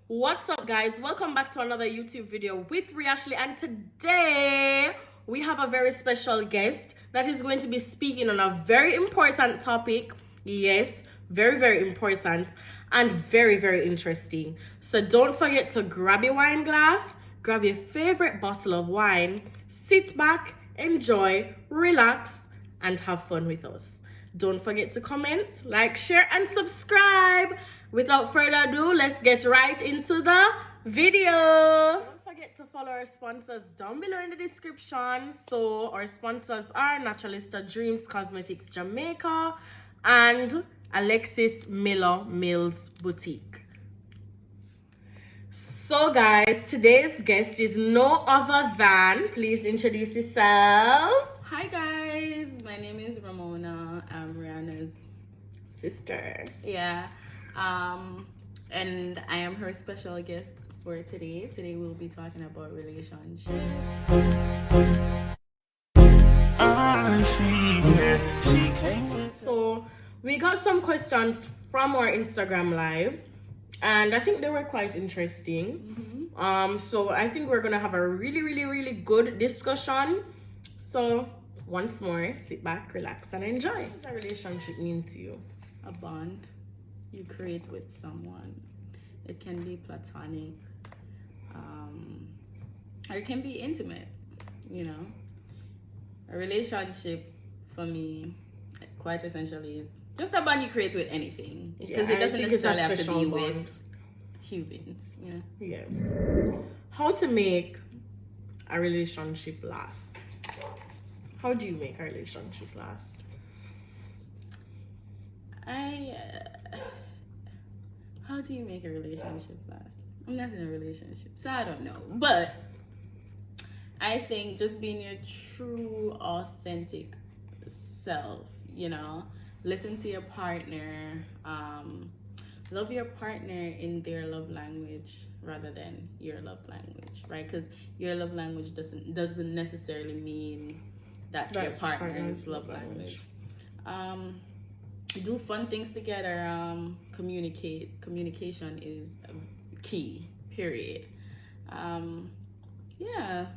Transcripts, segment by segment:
What's up, guys? Welcome back to another YouTube video with Ashley, and today we have a very special guest that is going to be speaking on a very important topic. Yes, very important and very interesting. So don't forget to grab your wine glass, grab your favorite bottle of wine, sit back, enjoy, relax, and have fun with us. Don't forget to comment, like, share, and subscribe. Without further ado, let's get right into the video. Don't forget to follow our sponsors down below in the description. So our sponsors are Naturalista Dreams Cosmetics Jamaica and Alexis Miller Mills Boutique. So guys, today's guest is no other than, please introduce yourself. Hi guys, my name is Ramona. I'm Rihanna's Sister. Yeah. And I am her special guest for today. Today we'll be talking about relationships. So we got some questions from our Instagram live, and I think they were quite interesting. So I think we're gonna have a really good discussion. So once more, sit back, relax, and enjoy. What does a relationship mean to you? A bond you create with someone. It can be platonic, or it can be intimate, you know. A relationship for me, quite essentially, is just a bond you create with anything, because it doesn't necessarily have to be with humans. Yeah. How to make a relationship last? How do you make a relationship last? How do you make a relationship last? I'm not in a relationship, so I don't know. But I think just being your true, authentic self, you know, listen to your partner, love your partner in their love language rather than your love language, right? Because your love language doesn't necessarily mean that's your partner's love language. Do fun things together. Communication is key, period.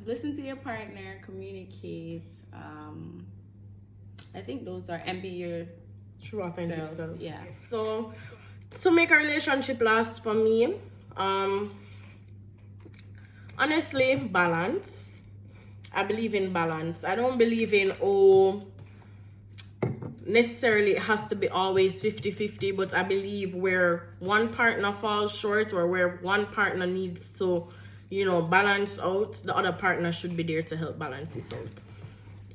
Listen to your partner, communicate. I think those are, and be your true authentic self. Yeah. So to make a relationship last for me, honestly, balance. I believe in balance. I don't believe in necessarily it has to be always 50-50, but I believe where one partner falls short or where one partner needs to, balance out, the other partner should be there to help balance this out.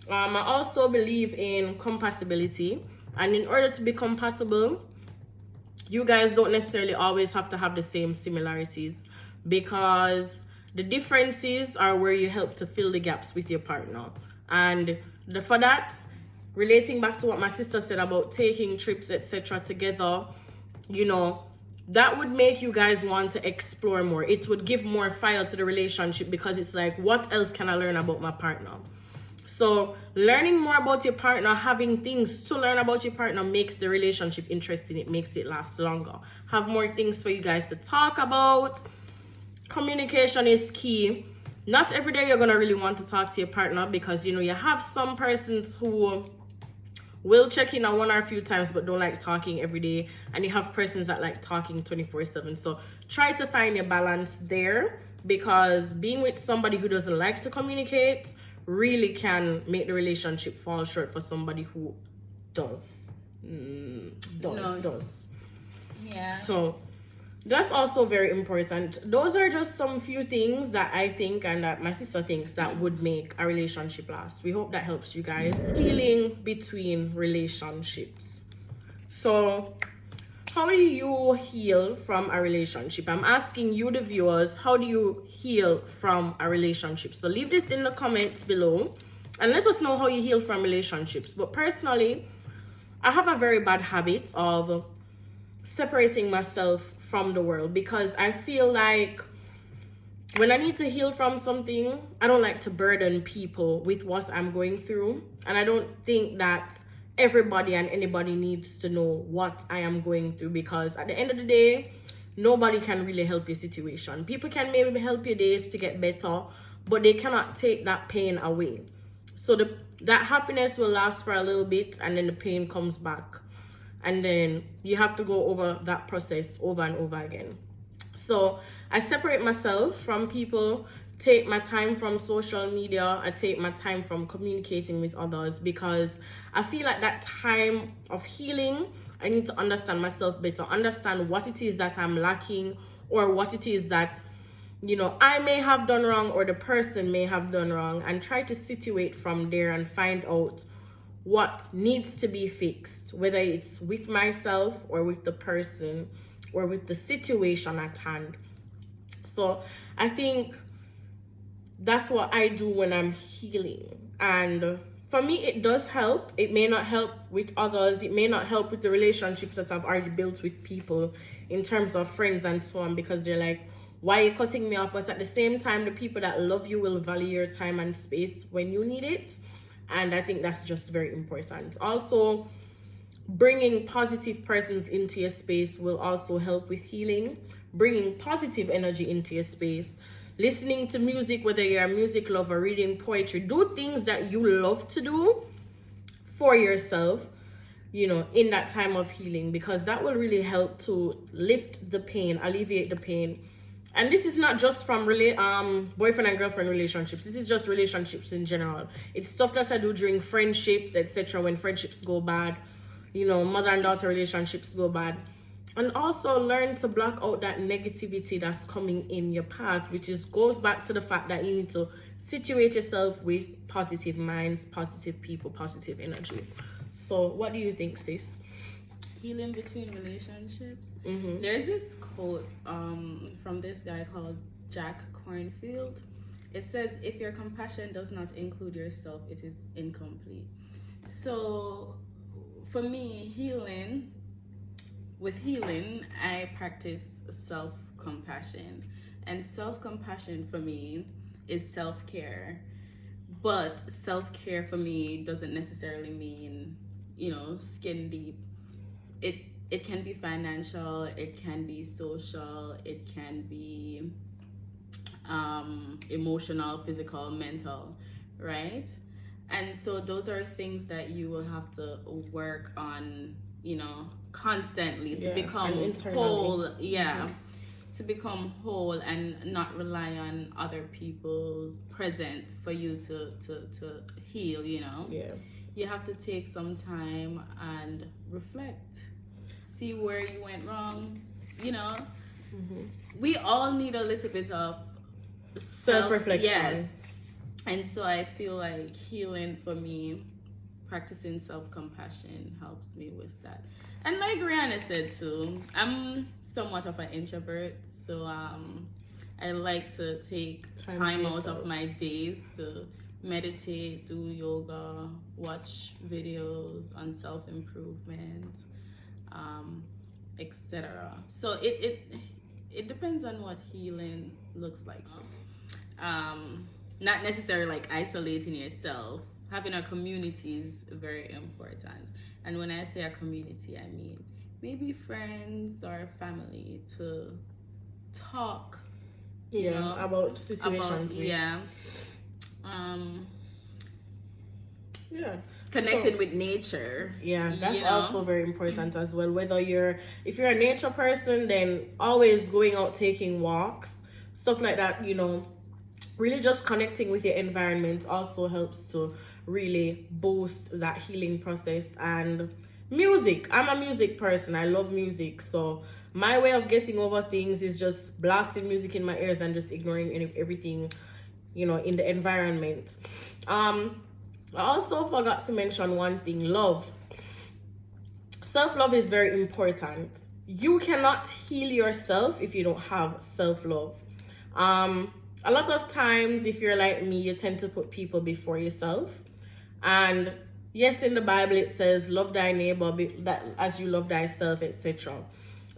I also believe in compatibility, and in order to be compatible, you guys don't necessarily always have to have the same similarities, because the differences are where you help to fill the gaps with your partner. And for that, relating back to what my sister said about taking trips, etc. together, that would make you guys want to explore more. It would give more fire to the relationship, because it's like, what else can I learn about my partner? So learning more about your partner, having things to learn about your partner, makes the relationship interesting. It makes it last longer. Have more things for you guys to talk about. Communication is key. Not every day you're gonna really want to talk to your partner, because you have some persons who will check in on one or a few times but don't like talking every day, and you have persons that like talking 24/7. So try to find your balance there, because being with somebody who doesn't like to communicate really can make the relationship fall short for somebody who does. Yeah. So that's also very important. Those are just some few things that I think and that my sister thinks that would make a relationship last. We hope that helps you guys. Healing between relationships. So how do you heal from a relationship? I'm asking you, the viewers, how do you heal from a relationship? So leave this in the comments below and let us know how you heal from relationships. But personally, I have a very bad habit of separating myself from the world, because I feel like when I need to heal from something, I don't like to burden people with what I'm going through, and I don't think that everybody and anybody needs to know what I am going through, because at the end of the day, nobody can really help your situation. People can maybe help your days to get better, but they cannot take that pain away. So that happiness will last for a little bit, and then the pain comes back, and then you have to go over that process over and over again. So I separate myself from people, take my time from social media, I take my time from communicating with others, because I feel like that time of healing, I need to understand myself better, understand what it is that I'm lacking, or what it is that, you know, I may have done wrong, or the person may have done wrong, and try to situate from there and find out what needs to be fixed, whether it's with myself or with the person or with the situation at hand. So I think that's what I do when I'm healing. And for me, it does help. It may not help with others. It may not help with the relationships that I've already built with people in terms of friends and so on, because they're like, why are you cutting me off? But at the same time, the people that love you will value your time and space when you need it. And I think that's just very important. Also, bringing positive persons into your space will also help with healing. Bringing positive energy into your space. Listening to music, whether you're a music lover, reading poetry, do things that you love to do for yourself, you know, in that time of healing, because that will really help to lift the pain, alleviate the pain. And this is not just from boyfriend and girlfriend relationships. This is just relationships in general. It's stuff that I do during friendships, etc. When friendships go bad, you know, mother and daughter relationships go bad. And also learn to block out that negativity that's coming in your path, which goes back to the fact that you need to situate yourself with positive minds, positive people, positive energy. So what do you think, sis? Healing between relationships. There's this quote from this guy called Jack Cornfield. It says, if your compassion does not include yourself, it is incomplete. So for me, with healing, I practice self-compassion. And self-compassion for me is self-care. But self-care for me doesn't necessarily mean, you know, skin deep. It can be financial, it can be social, it can be emotional, physical, mental, right? And so those are things that you will have to work on, you know, constantly to become whole. To become whole and not rely on other people's presence for you to heal, you know. You have to take some time and reflect, see where you went wrong, you know. We all need a little bit of self-reflection. Yes. And so I feel like healing for me, practicing self-compassion helps me with that. And like Rihanna said too, I'm somewhat of an introvert, so I like to take time out of my days to meditate, do yoga, watch videos on self-improvement, etc. So it depends on what healing looks like. Not necessarily like isolating yourself. Having a community is very important. And when I say a community, I mean maybe friends or family to talk, you know, about situations. Connecting with nature. That's also very important as well. Whether if you're a nature person, then always going out taking walks, stuff like that, you know. Really just connecting with your environment also helps to really boost that healing process. And music, I'm a music person, I love music, so my way of getting over things is just blasting music in my ears and just ignoring everything, you know, in the environment. I also forgot to mention one thing: love. Self-love is very important. You cannot heal yourself if you don't have self-love. A lot of times, if you're like me, you tend to put people before yourself. And yes, in the Bible it says, love thy neighbor as you love thyself, etc.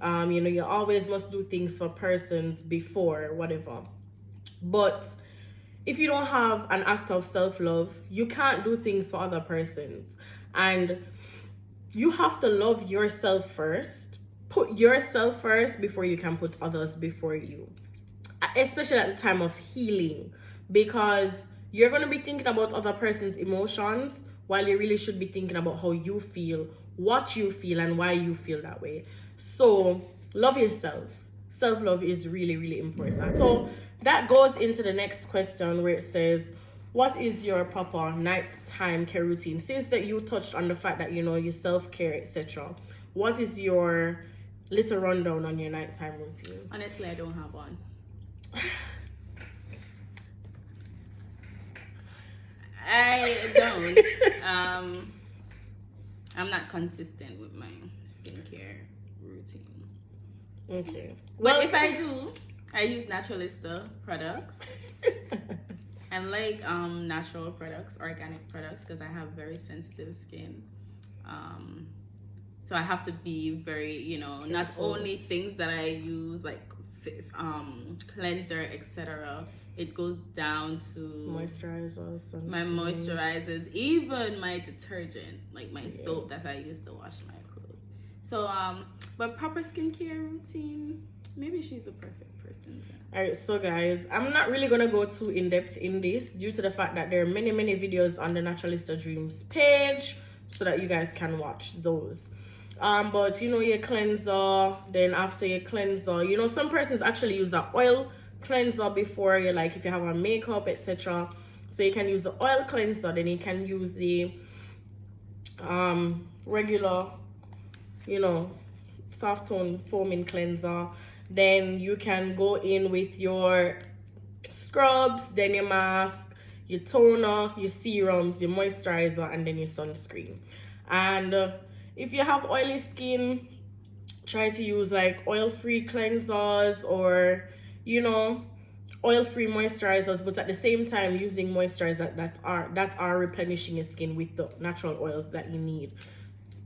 You know, you always must do things for persons before whatever. But if you don't have an act of self-love, you can't do things for other persons. And you have to love yourself first put yourself first before you can put others before you, especially at the time of healing, because you're going to be thinking about other person's emotions while you really should be thinking about how you feel, what you feel, and why you feel that way. So love yourself. Self-love is really, really important. So that goes into the next question, where it says, what is your proper nighttime care routine? Since that you touched on the fact that, you know, your self-care, etc., what is your little rundown on your nighttime routine? Honestly, I don't have one. I don't. I'm not consistent with my skincare routine. Okay. Well, if I do, I use Naturalista products. And like natural products, organic products, because I have very sensitive skin. So I have to be very, you know, not only things that I use like cleanser, etc. It goes down to moisturizers, my moisturizers, even my detergent, like my soap that I use to wash my clothes. So but proper skincare routine, maybe she's the perfect person to. Alright, so guys, I'm not really gonna go too in depth in this due to the fact that there are many videos on the Naturalista Dreams page, so that you guys can watch those. But you know, your cleanser, then after your cleanser, you know, some persons actually use the oil cleanser before you, like if you have on makeup, etc. So you can use the oil cleanser, then you can use the regular, you know, soft tone foaming cleanser. Then you can go in with your scrubs, then your mask, your toner, your serums, your moisturizer, and then your sunscreen. And if you have oily skin, try to use like oil-free cleansers, or, you know, oil-free moisturizers, but at the same time using moisturizers that are replenishing your skin with the natural oils that you need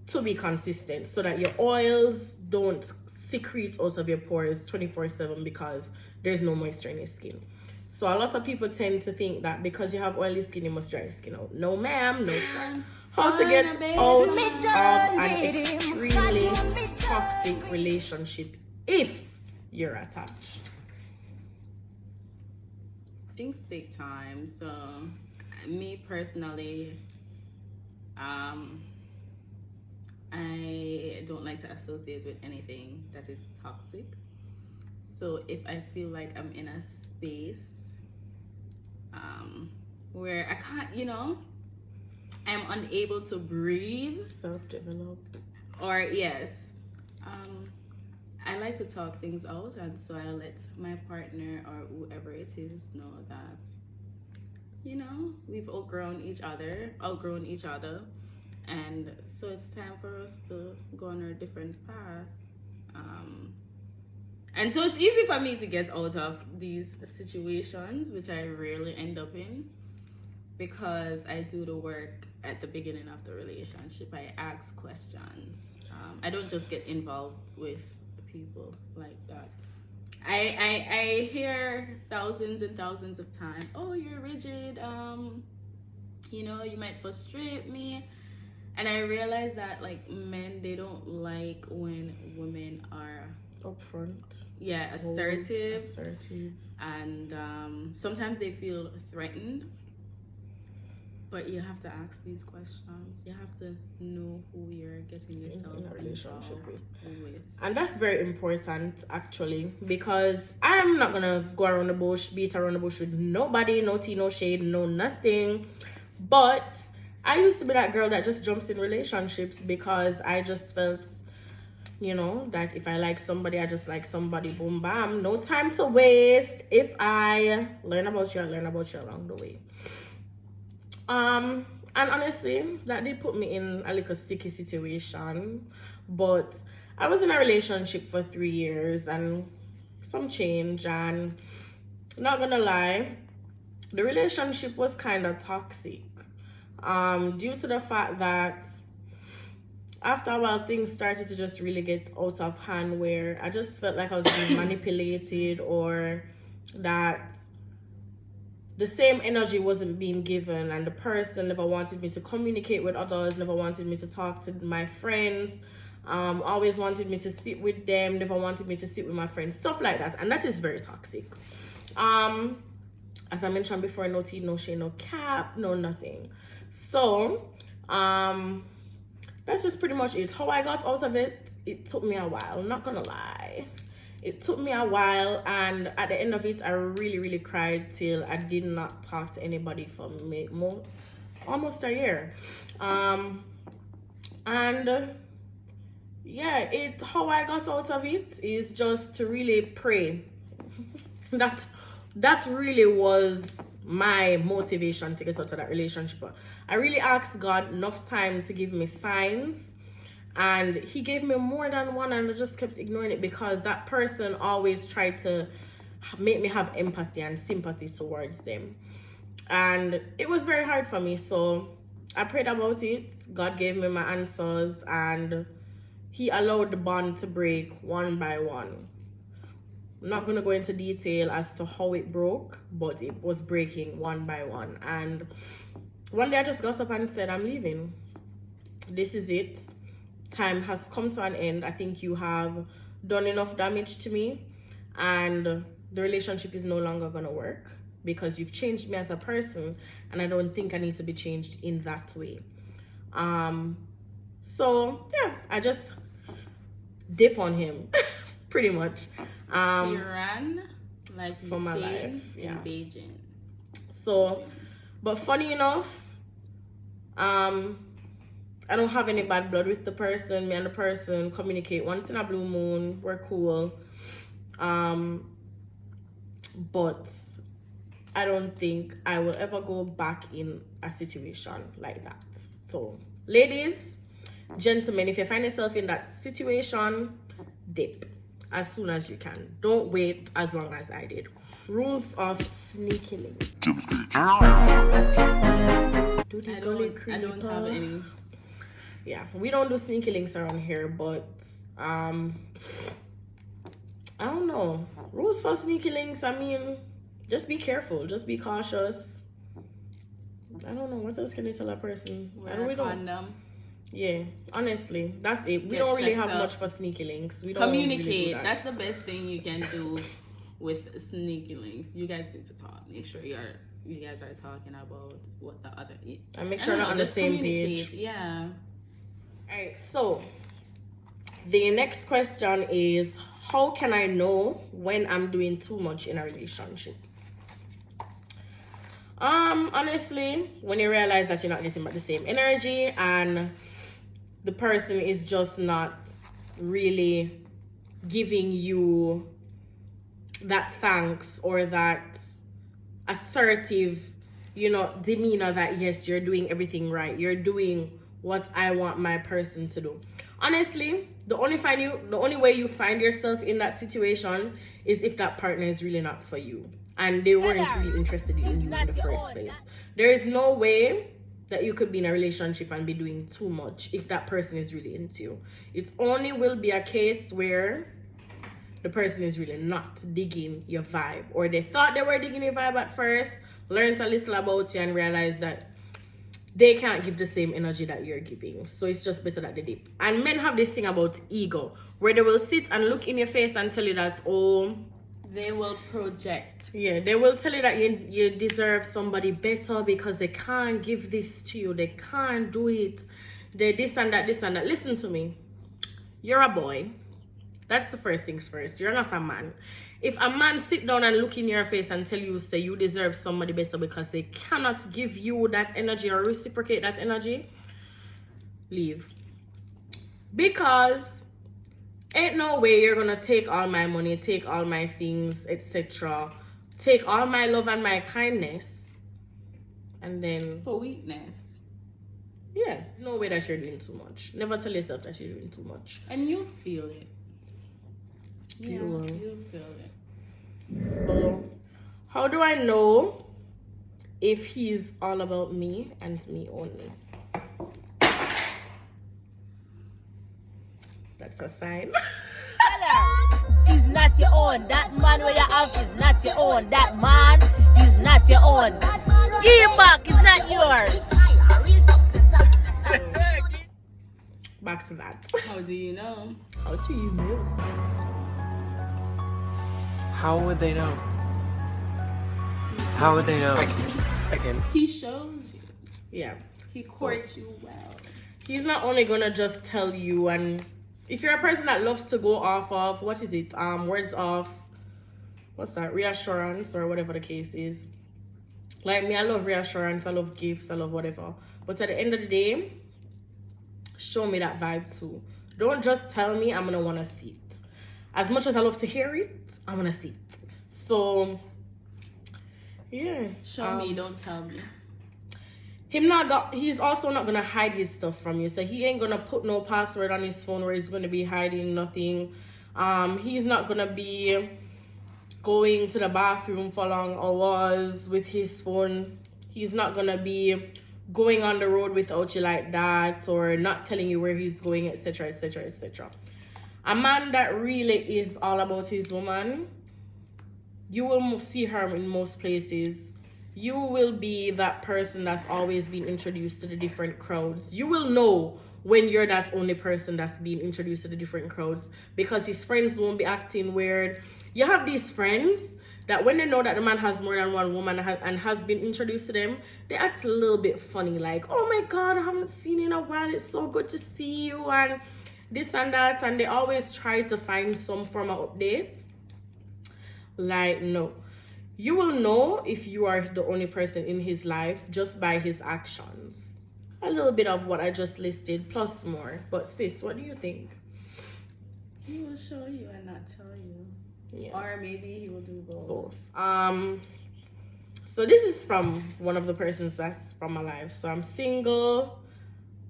to be consistent, so that your oils don't secrete out of your pores 24/7 because there's no moisture in your skin. So a lot of people tend to think that because you have oily skin, you must dry your skin out. No ma'am, no sir. How to get out of an extremely toxic relationship if you're attached? Things take time. So me personally, I don't like to associate with anything that is toxic. So if I feel like I'm in a space where I can't, you know, I'm unable to breathe, Self-develop. or yes, I like to talk things out, and so I let my partner or whoever it is know that, you know, we've outgrown each other, and so it's time for us to go on a different path. And so it's easy for me to get out of these situations, which I rarely end up in, because I do the work at the beginning of the relationship. I ask questions. I don't just get involved with people like that. I hear thousands and thousands of times, oh, you're rigid, you know, you might frustrate me. And I realize that, like, men, they don't like when women are upfront, assertive, assertive, and sometimes they feel threatened. But you have to ask these questions. You have to know who you're getting yourself in a relationship with. And that's very important, actually, because I'm not gonna go around the bush, beat around the bush with nobody, no tea, no shade, no nothing. But I used to be that girl that just jumps in relationships because I just felt, you know, that if I like somebody, I just like somebody, boom, bam, no time to waste. If I learn about you, I learn about you along the way. And honestly, that did put me in a little sticky situation. But I was in a relationship for 3 years and some change, and not gonna lie, the relationship was kind of toxic. Due to the fact that after a while things started to just really get out of hand, where I just felt like I was being manipulated, or that the same energy wasn't being given, and the person never wanted me to communicate with others, never wanted me to talk to my friends. always wanted me to sit with them, never wanted me to sit with my friends, stuff like that. And that is very toxic. As I mentioned before, no tea, no shade, no cap, no nothing. So that's just pretty much it. How I got out of it, it took me a while, I'm not gonna lie. It took me a while, and at the end of it, I really cried till I did not talk to anybody for almost a year. And yeah, how I got out of it is just to really pray. that really was my motivation to get out of that relationship. I really asked God enough time to give me signs, and he gave me more than one, and I just kept ignoring it because that person always tried to make me have empathy and sympathy towards them, and it was very hard for me. So I prayed about it, God gave me my answers, and he allowed the bond to break one by one. I'm not going to go into detail as to how it broke, but it was breaking one by one. And one day I just got up and said, I'm leaving. This is it. Time has come to an end. I think you have done enough damage to me, and the relationship is no longer going to work because you've changed me as a person, and I don't think I need to be changed in that way. So yeah, I just dip on him pretty much. She ran like you for my seen life, yeah. in Beijing. So, but funny enough, I don't have any bad blood with the person. Me and the person communicate once in a blue moon. We're cool. But I don't think I will ever go back in a situation like that. So, ladies, gentlemen, if you find yourself in that situation, dip as soon as you can. Don't wait as long as I did. Rules of sneaky link. I don't have any. Yeah, we don't do sneaky links around here, but I don't know. Rules for sneaky links, I mean, just be careful, just be cautious. I don't know, what else can you tell a person? Wear a condom. Yeah, honestly, that's it. We don't really have much for sneaky links. We don't communicate. Really do that. That's the best thing you can do with sneaky links. You guys need to talk. Make sure you guys are talking about what the other. And make sure you're on the same page. Yeah. All right. So the next question is, how can I know when I'm doing too much in a relationship? Honestly, when you realize that you're not getting back the same energy and the person is just not really giving you that thanks or that assertive, demeanor that yes, you're doing everything right. You're doing what I want my person to do. Honestly, the only way you find yourself in that situation is if that partner is really not for you and they weren't really interested in you in the first place. There is no way that you could be in a relationship and be doing too much if that person is really into you. It only will be a case where the person is really not digging your vibe, or they thought they were digging your vibe at first, learned a little about you and realized that they can't give the same energy that you're giving. So it's just better that they dip. And men have this thing about ego, where they will sit and look in your face and tell you that, they will project. Yeah, they will tell you that you deserve somebody better because they can't give this to you. They can't do it. They this and that. Listen to me. You're a boy. That's the first things first. You're not a man. If a man sit down and look in your face and tell you, say you deserve somebody better because they cannot give you that energy or reciprocate that energy, leave. Because ain't no way you're gonna take all my money, take all my things, etc. Take all my love and my kindness, and then for weakness. Yeah, no way that you're doing too much. Never tell yourself that you're doing too much. And you feel it. You feel it. So, how do I know if he's all about me and me only? That's a sign. Is not your own. That man where you have is not your own. That man is not your own. Give him back. It's not yours. back to that. How do you know? How do you know? How would they know? How would they know? Again. He shows you. Yeah. He courts you well. He's not only gonna just tell you, and if you're a person that loves to go off of, what is it? Words of, what's that? Reassurance or whatever the case is. Like me, I love reassurance, I love gifts, I love whatever. But at the end of the day, show me that vibe too. Don't just tell me, I'm gonna wanna see it. As much as I love to hear it, I'm gonna see it. So, yeah. Show me, don't tell me. He's also not gonna hide his stuff from you. So he ain't gonna put no password on his phone where he's gonna be hiding nothing. He's not gonna be going to the bathroom for long hours with his phone. He's not gonna be going on the road without you like that, or not telling you where he's going, etc., etc., etc. A man that really is all about his woman, you will see her in most places. You will be that person that's always been introduced to the different crowds. You will know when you're that only person that's being introduced to the different crowds, because his friends won't be acting weird. You have these friends that when they know that the man has more than one woman and has been introduced to them, they act a little bit funny, like, oh my God, I haven't seen you in a while, it's so good to see you, and this and that, and they always try to find some form of update. Like, no. You will know if you are the only person in his life just by his actions. A little bit of what I just listed, plus more. But sis, what do you think? He will show you and not tell you. Yeah. Or maybe he will do both. So this is from one of the persons that's from my life. So I'm single.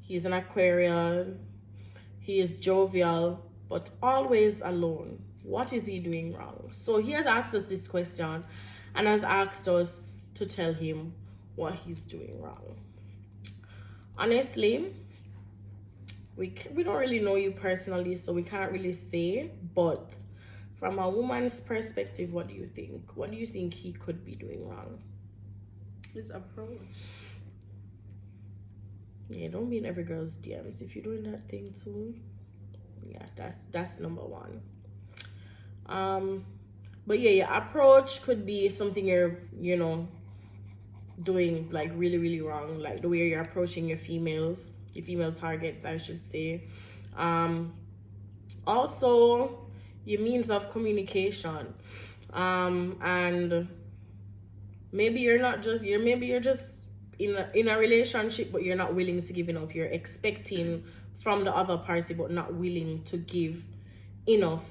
He's an Aquarian. He is jovial, but always alone. What is he doing wrong? So he has asked us this question and has asked us to tell him what he's doing wrong. Honestly, we don't really know you personally, so we can't really say, but from a woman's perspective, what do you think? What do you think he could be doing wrong? His approach. Yeah, don't be in every girl's DMs. If you're doing that thing too, yeah, that's number one. But yeah, your approach could be something you're, doing like really, really wrong. Like the way you're approaching your female targets, I should say. Also, your means of communication. And maybe you're just in a relationship, but you're not willing to give enough. You're expecting from the other party, but not willing to give enough.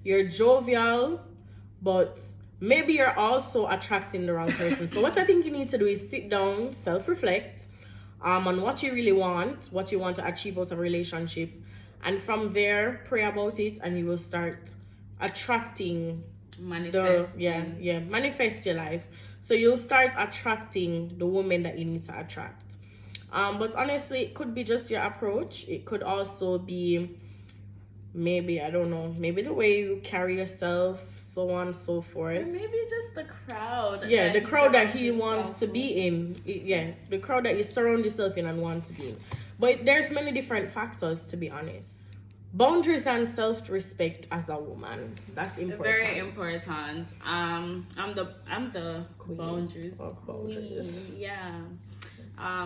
You're jovial, but maybe you're also attracting the wrong person. So what I think you need to do is sit down, self-reflect on what you really want, what you want to achieve out of a relationship, and from there pray about it, and you will start attracting manifest your life. So you'll start attracting the woman that you need to attract. But honestly, it could be just your approach. It could also be maybe, I don't know, maybe the way you carry yourself, so on and so forth. Or maybe just the crowd. Yeah, the crowd that he wants to be in. Yeah, the crowd that you surround yourself in and want to be in. But there's many different factors, to be honest. Boundaries and self-respect as a woman. That's important. Very important. I'm the queen boundaries. Boundaries. Yeah.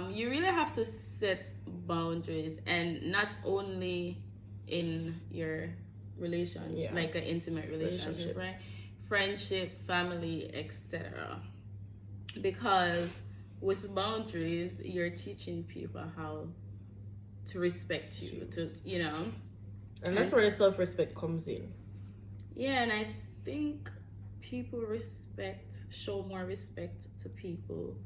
You really have to set boundaries, and not only in your relationship, like an intimate relationship, right? Friendship, family, etc. Because with boundaries, you're teaching people how to respect you, and that's where the self-respect comes in. Yeah, and I think people show more respect to people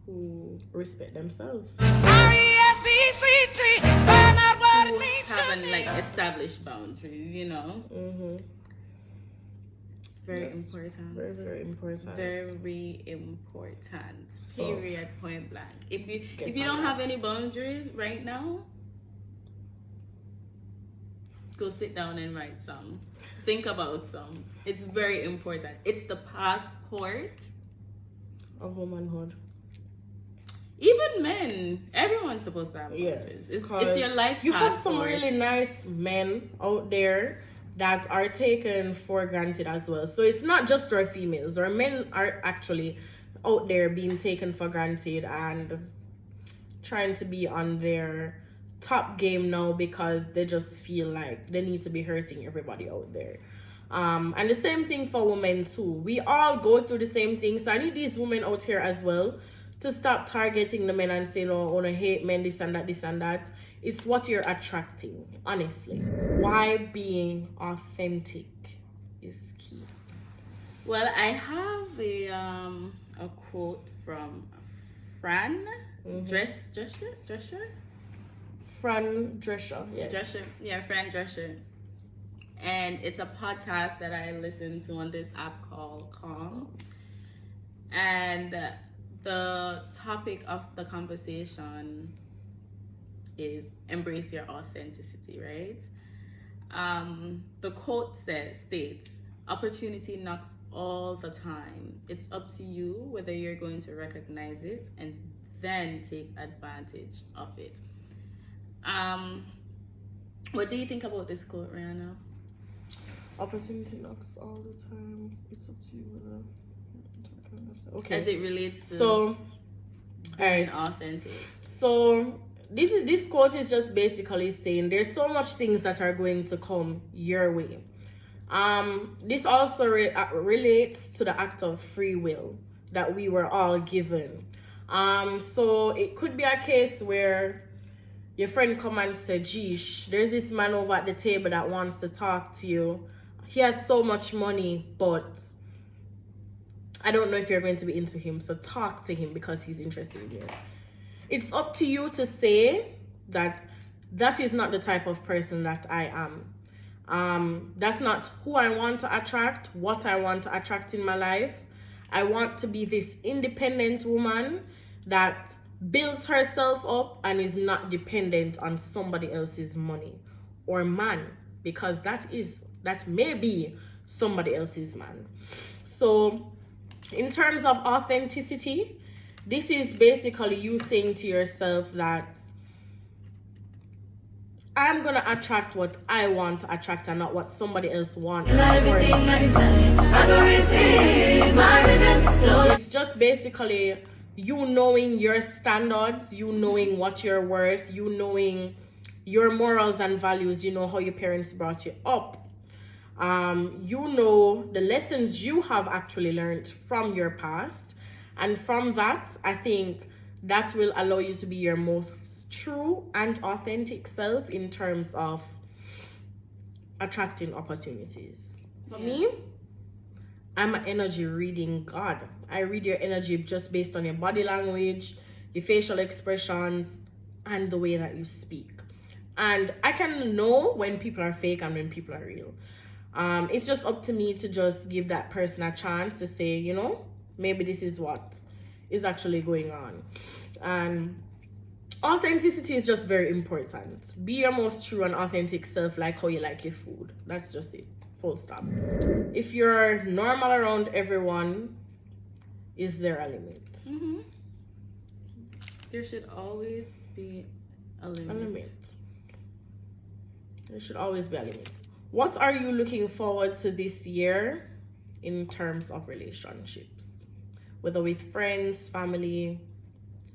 who respect themselves. R-E-S-P-C-T, find out what it means to haven't me. established boundaries, It's very important. Very, very important. Very important. Period, point blank. If you don't have any boundaries right now, go sit down and write some. Think about some. It's very important. It's the passport of womanhood. Even men, everyone's supposed to have boundaries. It's your life. You have some passport. really nice men out there that are taken for granted as well. So it's not just our females. Our men are actually out there being taken for granted and trying to be on their top game now because they just feel like they need to be hurting everybody out there. And the same thing for women too. We all go through the same thing. So I need these women out here as well to stop targeting the men and saying, oh, I want to hate men, this and that, this and that. It's what you're attracting, honestly. Why being authentic is key. Well, I have a quote from Fran Drescher. Fran Drescher, yes. Drescher, yeah, Fran Drescher. And it's a podcast that I listen to on this app called Calm. And the topic of the conversation is embrace your authenticity, right? The quote states, opportunity knocks all the time. It's up to you whether you're going to recognize it and then take advantage of it. What do you think about this quote, Rihanna? Opportunity knocks all the time. It's up to you whether... Okay. As it relates to so, being authentic. So this quote is just basically saying there's so much things that are going to come your way. This also relates to the act of free will that we were all given. So it could be a case where your friend come and say, geesh, there's this man over at the table that wants to talk to you. He has so much money, but I don't know if you're going to be into him, so talk to him because he's interested in you. It's up to you to say that that is not the type of person that I am. That's not who I want to attract, what I want to attract in my life. I want to be this independent woman that builds herself up and is not dependent on somebody else's money or man, because that may be somebody else's man. So in terms of authenticity, this is basically you saying to yourself that I'm gonna attract what I want to attract and not what somebody else wants. It's just basically you knowing your standards, you knowing what you're worth, you knowing your morals and values, you know how your parents brought you up. You know the lessons you have actually learned from your past, and from that, I think that will allow you to be your most true and authentic self in terms of attracting opportunities. For me, I'm an energy reading god. I read your energy just based on your body language, your facial expressions, and the way that you speak. And I can know when people are fake and when people are real. It's just up to me to just give that person a chance to say, you know, maybe this is what is actually going on. And authenticity is just very important. Be your most true and authentic self, like how you like your food. That's just it. Full stop. If you're normal around everyone, is there a limit? Mm-hmm. There should always be a limit. There should always be a limit. What are you looking forward to this year in terms of relationships? Whether with friends, family,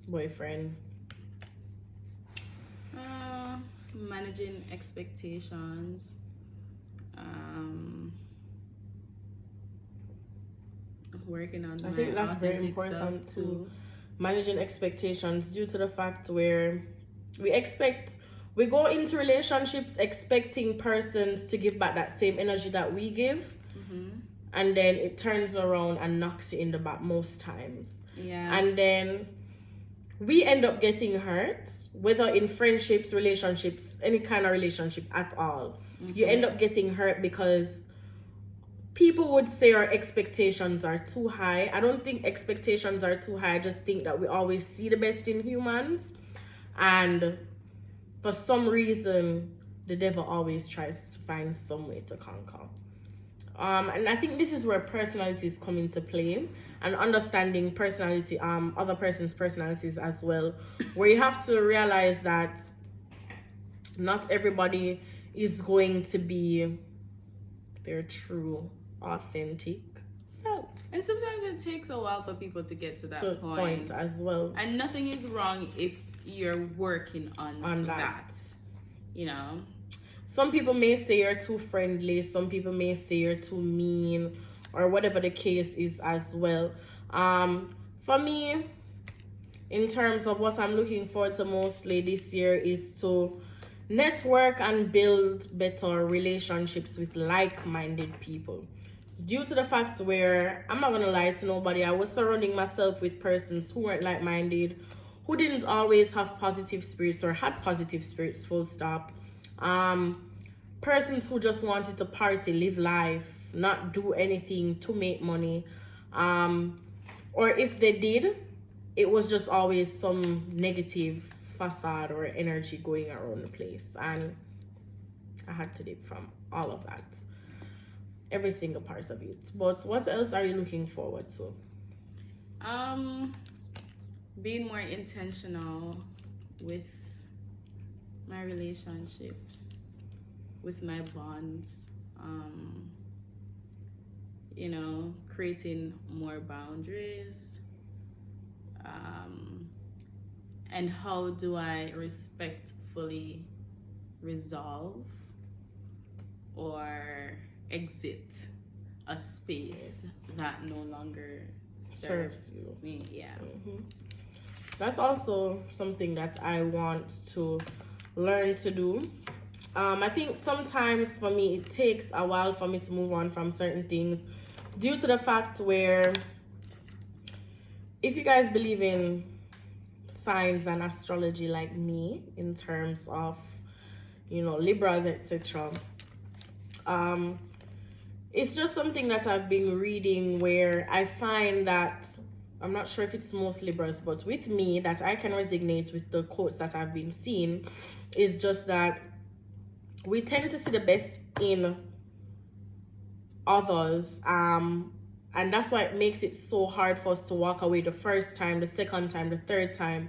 boyfriend? Managing expectations. Working on I think that's very important too. Managing expectations due to the fact where we go into relationships expecting persons to give back that same energy that we give, and then it turns around and knocks you in the back most times. Yeah. And then we end up getting hurt, whether in friendships, relationships, any kind of relationship at all. You end up getting hurt because people would say our expectations are too high. I don't think expectations are too high. I just think that we always see the best in humans. And for some reason, the devil always tries to find some way to conquer. And I think this is where personalities come into play, and understanding personality, other person's personalities as well, where you have to realize that not everybody is going to be their true, authentic self. And sometimes it takes a while for people to get to that To point. as well. And nothing is wrong if you're working on that. You know? Some people may say you're too friendly, some people may say you're too mean, or whatever the case is as well. For me, in terms of what I'm looking forward to mostly this year, is to network and build better relationships with like-minded people. Due to the fact where, I'm not gonna lie to nobody, I was surrounding myself with persons who weren't like-minded, who didn't always have positive spirits or had positive spirits, full stop. Persons who just wanted to party, live life, not do anything to make money. Or if they did, it was just always some negative facade or energy going around the place. And I had to dip from all of that. Every single part of it. But what else are you looking forward to? Being more intentional with my relationships, with my bonds, you know, creating more boundaries, and how do I respectfully resolve or exit a space that no longer serves me. Yeah. That's also something that I want to learn to do. I think sometimes for me it takes a while for me to move on from certain things, due to the fact where, if you guys believe in signs and astrology like me, in terms of, you know, Libras, etc., it's just something that I've been reading where I find that, I'm not sure if it's most Libras, but with me, that I can resonate with the quotes that I've been seeing, is just that we tend to see the best in others, and that's why it makes it so hard for us to walk away the first time, the second time, the third time.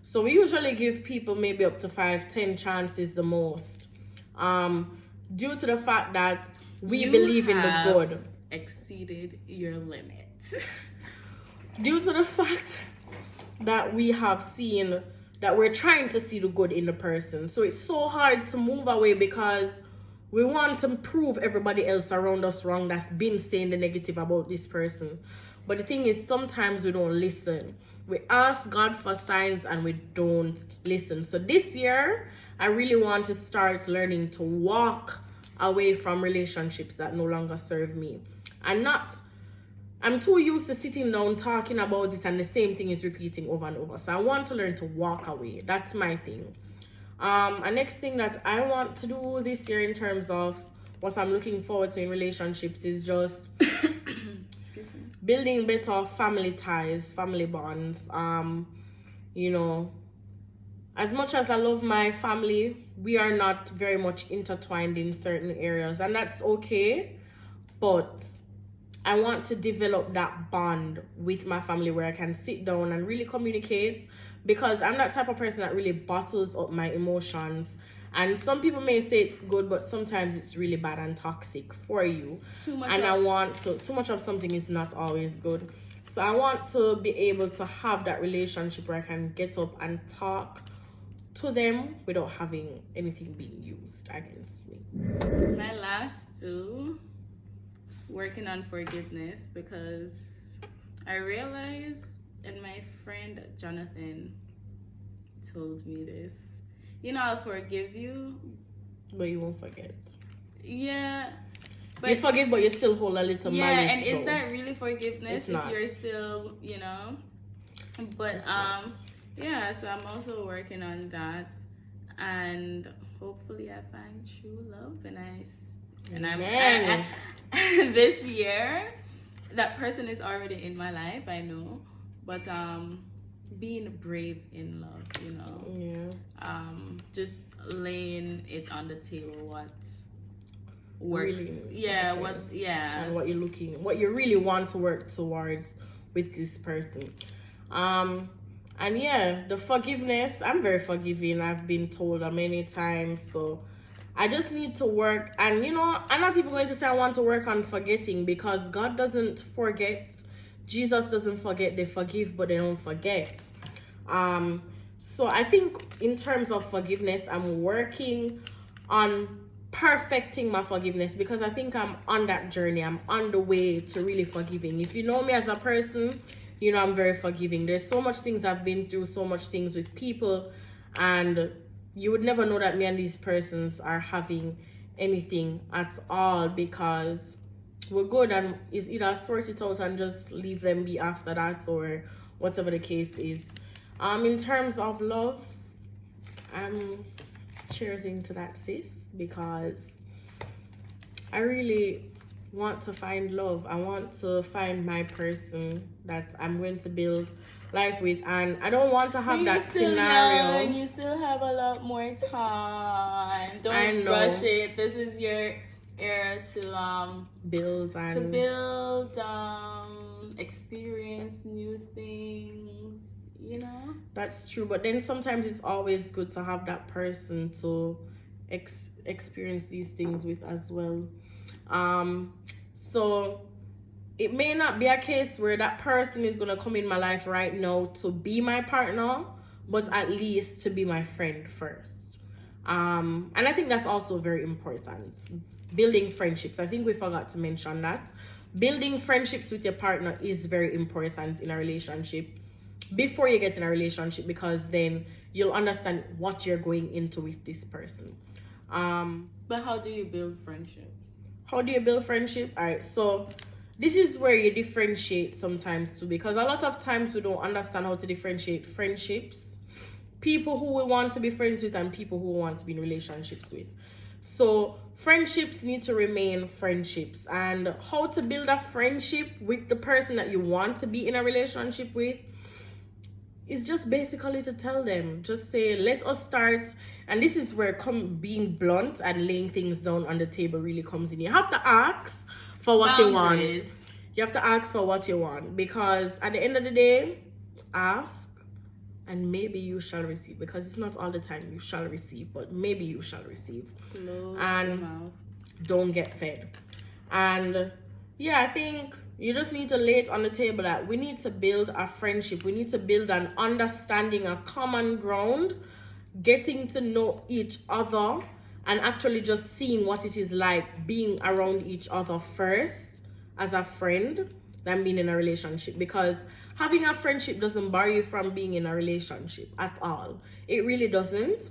So we usually give people maybe up to 5-10 chances the most, due to the fact that we believe in the good. Exceeded your limit. Due to the fact that we have seen that we're trying to see the good in the person. So it's so hard to move away because we want to prove everybody else around us wrong that's been saying the negative about this person. But the thing is, sometimes we don't listen. We ask God for signs and we don't listen. So this year, I really want to start learning to walk away from relationships that no longer serve me. I'm too used to sitting down talking about it and the same thing is repeating over and over. So I want to learn to walk away. That's my thing. A next thing that I want to do this year in terms of what I'm looking forward to in relationships is just building better family ties, family bonds. You know, as much as I love my family, we are not very much intertwined in certain areas, and that's okay. But I want to develop that bond with my family where I can sit down and really communicate, because I'm that type of person that really bottles up my emotions. And some people may say it's good, but sometimes it's really bad and toxic for you. Too much of something is not always good. So I want to be able to have that relationship where I can get up and talk to them without having anything being used against me. My last two, working on forgiveness, because I realized, and my friend Jonathan told me this, you know, I'll forgive you, but you won't forget. Yeah, but you forgive, but you still hold a little malice. And is that really forgiveness if you're still, you know? But yeah, so I'm also working on that, and hopefully I find true love, and I'm this year, that person is already in my life, I know, but being brave in love, you know, just laying it on the table, works. Really, Yeah, okay. and And what you really want to work towards with this person. And yeah, the forgiveness, I'm very forgiving. I've been told many times, so I just need to work. And I'm not even going to say I want to work on forgetting, because God doesn't forget. Jesus doesn't forget. They forgive, but they don't forget. So I think in terms of forgiveness, I'm working on perfecting my forgiveness, because I think I'm on that journey. I'm on the way to really forgiving. If you know me as a person, I'm very forgiving. There's so much things I've been through, so much things with people, and you would never know that me and these persons are having anything at all, because we're good, and it's either sort it out and just leave them be after that, or whatever the case is. In terms of love, I'm cheersing to that, sis, because I really want to find love. I want to find my person that I'm going to build life with, and I don't want to have that scenario. Young, you still have a lot more time. I Don't know. rush it. This is your era to build, experience new things. That's true, but then sometimes it's always good to have that person to experience these things with as well. So it may not be a case where that person is going to come in my life right now to be my partner, but at least to be my friend first. And I think that's also very important. Building friendships, I think we forgot to mention that. Building friendships with your partner is very important in a relationship, before you get in a relationship, because then you'll understand what you're going into with this person. But how do you build friendship? How do you build friendship? All right, so this is where you differentiate sometimes too, because a lot of times we don't understand how to differentiate friendships, people who we want to be friends with, and people who we want to be in relationships with. So friendships need to remain friendships, and how to build a friendship with the person that you want to be in a relationship with is just basically to tell them, just say, let us start. And this is where being blunt and laying things down on the table really comes in. You have to ask for what you want. You have to ask for what you want, because at the end of the day, ask and maybe you shall receive, because it's not all the time you shall receive, but maybe you shall receive. And don't get fed. And yeah, I think you just need to lay it on the table that we need to build a friendship. We need to build an understanding, a common ground, getting to know each other, and actually just seeing what it is like being around each other first as a friend than being in a relationship. Because having a friendship doesn't bar you from being in a relationship at all. It really doesn't.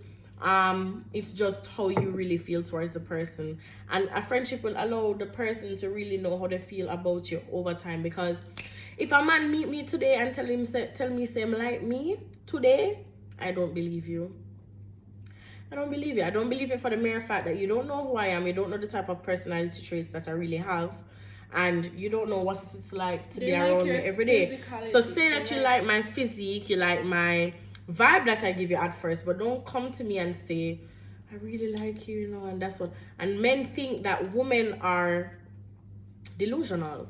It's just how you really feel towards the person, and a friendship will allow the person to really know how they feel about you over time. Because if a man meet me today and tell me same like me today, I don't believe you. I don't believe you for the mere fact that you don't know who I am. You don't know the type of personality traits that I really have, and you don't know what it's like to be around me every day. So say that you like my physique, you like my vibe that I give you at first, but don't come to me and say, I really like you, and that's what. And men think that women are delusional.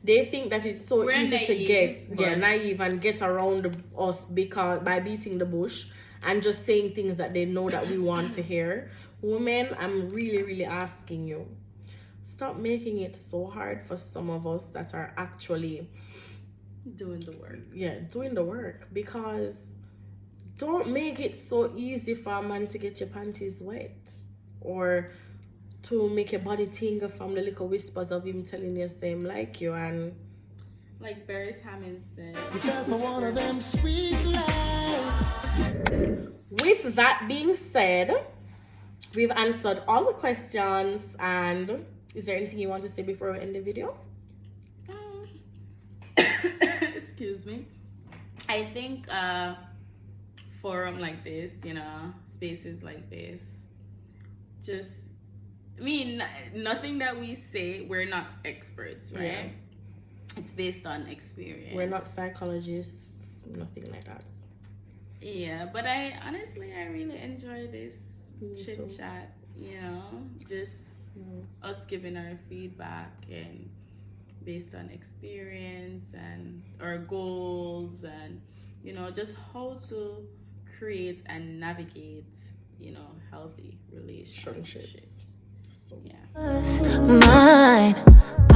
They think that it's so easy to get naive and get around us because by beating the bush and just saying things that they know that we want to hear. Women, I'm really, really asking you, stop making it so hard for some of us that are actually doing the work. Yeah, doing the work, because don't make it so easy for a man to get your panties wet, or to make your body tingle from the little whispers of him telling you same like you. And like Barry's Hammond said, for one of them sweet lies. With that being said, we've answered all the questions. And is there anything you want to say before we end the video? Excuse me. I think forum like this, spaces like this, nothing that we say, we're not experts, right? Yeah. It's based on experience. We're not psychologists, nothing like that. Yeah, but I really enjoy this chit chat, just us giving our feedback and based on experience and our goals and just how to create and navigate healthy relationships. So, Yeah. Mine.